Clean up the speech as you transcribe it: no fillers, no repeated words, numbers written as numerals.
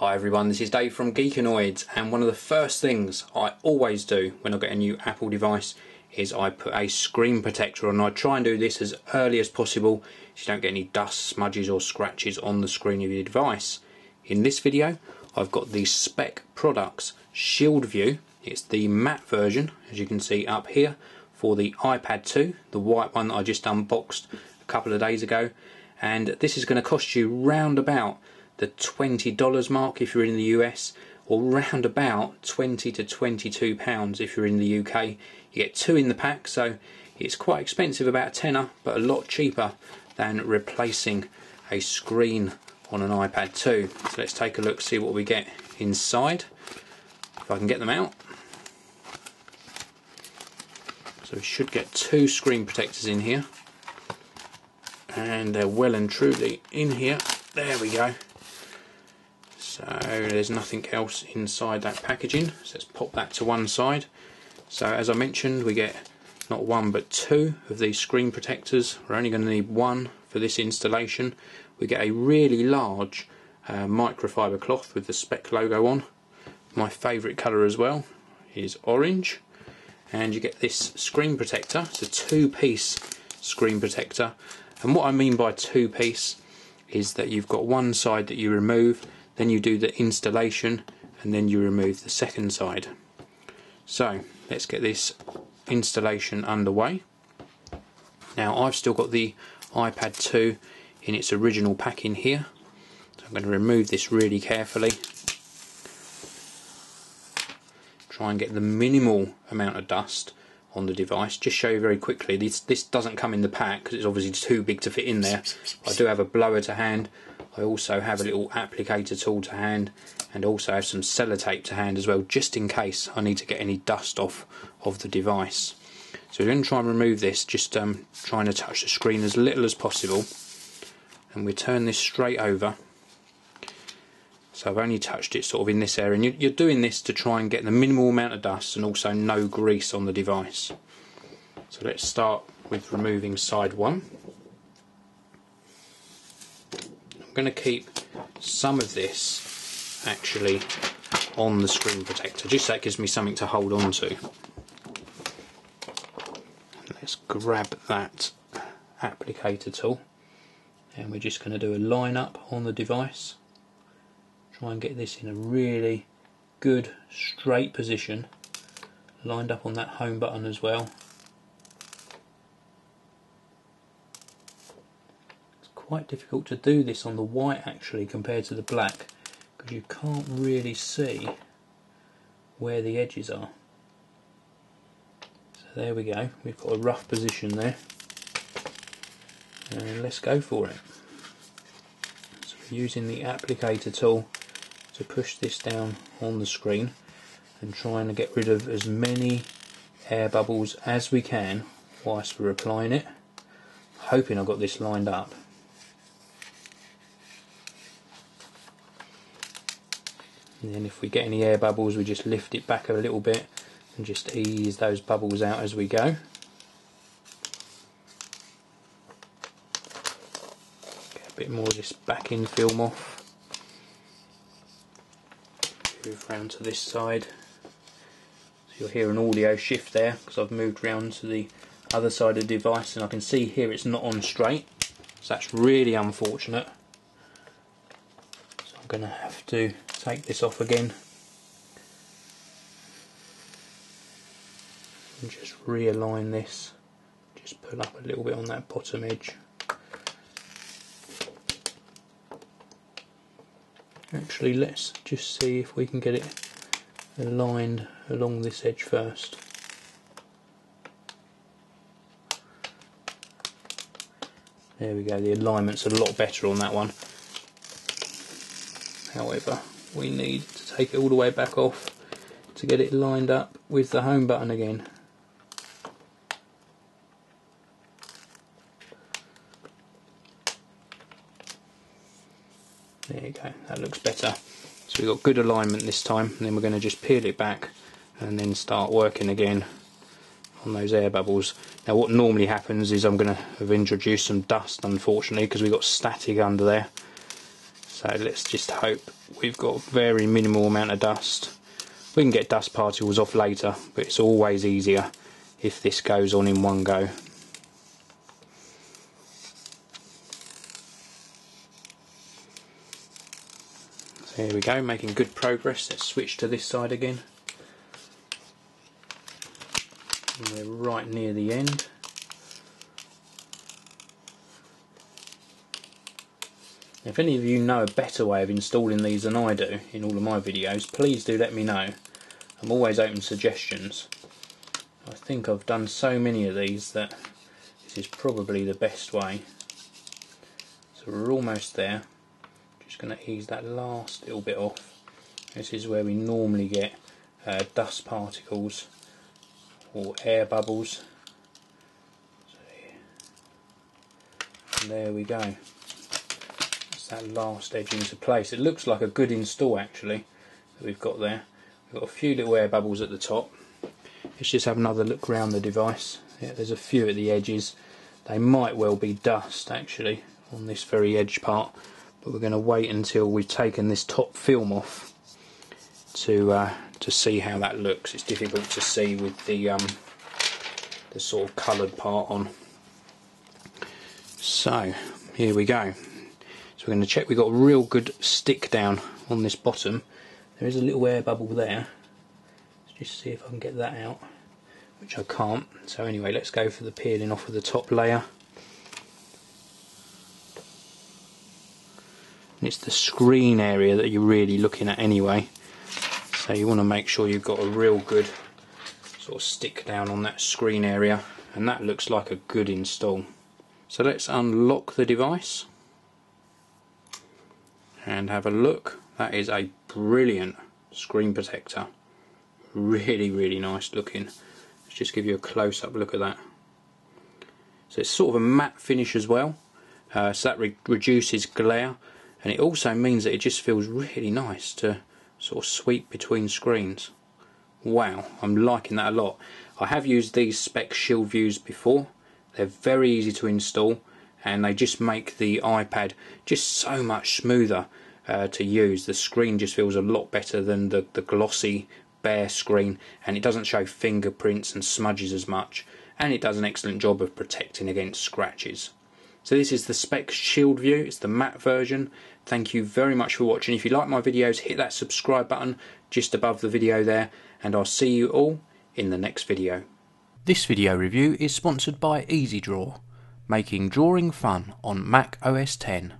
Hi everyone, this is Dave from Geekanoids, and one of the first things I always do when I get a new Apple device is I put a screen protector on. I try and do this as early as possible so you don't get any dust, smudges or scratches on the screen of your device. In this video I've got the Spec Products Shield View. It's the matte version, as you can see up here, for the iPad 2, the white one that I just unboxed a couple of days ago, and this is going to cost you round about the $20 mark if you're in the US, or round about £20 to £22 if you're in the UK. You get two in the pack, so it's quite expensive, about a tenner, but a lot cheaper than replacing a screen on an iPad 2. So let's take a look, see what we get inside, if I can get them out. So we should get two screen protectors in here, and they're well and truly in here. There we go. So there's nothing else inside that packaging, so let's pop that to one side. So as I mentioned, we get not one but two of these screen protectors. We're only going to need one for this installation. We get a really large microfiber cloth with the Spec logo on. My favourite colour as well is orange. And you get this screen protector. It's a two-piece screen protector, and what I mean by two-piece is that you've got one side that you remove, then you do the installation, and then you remove the second side. So let's get this installation underway. Now I've still got the iPad 2 in its original packing here, so I'm going to remove this really carefully. Try and get the minimal amount of dust on the device. Just show you very quickly, this doesn't come in the pack because it's obviously too big to fit in there. I do have a blower to hand. I also have a little applicator tool to hand, and also have some sellotape to hand as well, just in case I need to get any dust off of the device. So we're going to try and remove this, just trying to touch the screen as little as possible, and we turn this straight over. So I've only touched it sort of in this area, and you're doing this to try and get the minimal amount of dust and also no grease on the device. So let's start with removing side one. I'm going to keep some of this actually on the screen protector, just so it gives me something to hold on to. Let's grab that applicator tool, and we're just going to do a line up on the device. Try and get this in a really good straight position, lined up on that home button as well. It's quite difficult to do this on the white actually compared to the black, because you can't really see where the edges are. So there we go, we've got a rough position there, and let's go for it. So we're using the applicator tool to push this down on the screen and trying to get rid of as many air bubbles as we can whilst we're applying it. Hoping I've got this lined up. And then if we get any air bubbles, we just lift it back a little bit and just ease those bubbles out as we go. Get a bit more of this backing film off. Move round to this side, so you'll hear an audio shift there because I've moved round to the other side of the device, and I can see here it's not on straight, so that's really unfortunate. So I'm going to have to take this off again and just realign this, just pull up a little bit on that bottom edge. Actually, let's just see if we can get it aligned along this edge first. There we go, the alignment's a lot better on that one. However, we need to take it all the way back off to get it lined up with the home button again. There you go, that looks better. So we've got good alignment this time, and then we're going to just peel it back and then start working again on those air bubbles. Now what normally happens is I'm going to have introduced some dust, unfortunately, because we've got static under there. So let's just hope we've got very minimal amount of dust. We can get dust particles off later, but it's always easier if this goes on in one go. So here we go, making good progress. Let's switch to this side again. And we're right near the end. If any of you know a better way of installing these than I do in all of my videos, please do let me know. I'm always open to suggestions. I think I've done so many of these that this is probably the best way. So we're almost there. Just going to ease that last little bit off. This is where we normally get dust particles or air bubbles. And there we go. That last edge into place. It looks like a good install actually that we've got there. We've got a few little air bubbles at the top. Let's just have another look around the device. Yeah, there's a few at the edges. They might well be dust actually on this very edge part, but we're going to wait until we've taken this top film off to see how that looks. It's difficult to see with the sort of coloured part on. So here we go. So we're going to check we've got a real good stick down on this bottom. There is a little air bubble there. Let's just see if I can get that out, which I can't. So anyway, let's go for the peeling off of the top layer. And it's the screen area that you're really looking at anyway. So you want to make sure you've got a real good sort of stick down on that screen area. And that looks like a good install. So let's unlock the device and have a look. That is a brilliant screen protector. Really nice looking. Let's just give you a close-up look at that. So it's sort of a matte finish as well, so that reduces glare, and it also means that it just feels really nice to sort of sweep between screens. Wow, I'm liking that a lot. I have used these Spex Shield Views before. They're very easy to install, and they just make the iPad just so much smoother to use. The screen just feels a lot better than the glossy bare screen, and it doesn't show fingerprints and smudges as much, and it does an excellent job of protecting against scratches. So this is the Spex Shield View. It's the matte version. Thank you very much for watching. If you like my videos, hit that subscribe button just above the video there, and I'll see you all in the next video. This video review is sponsored by EasyDraw, making drawing fun on Mac OS X.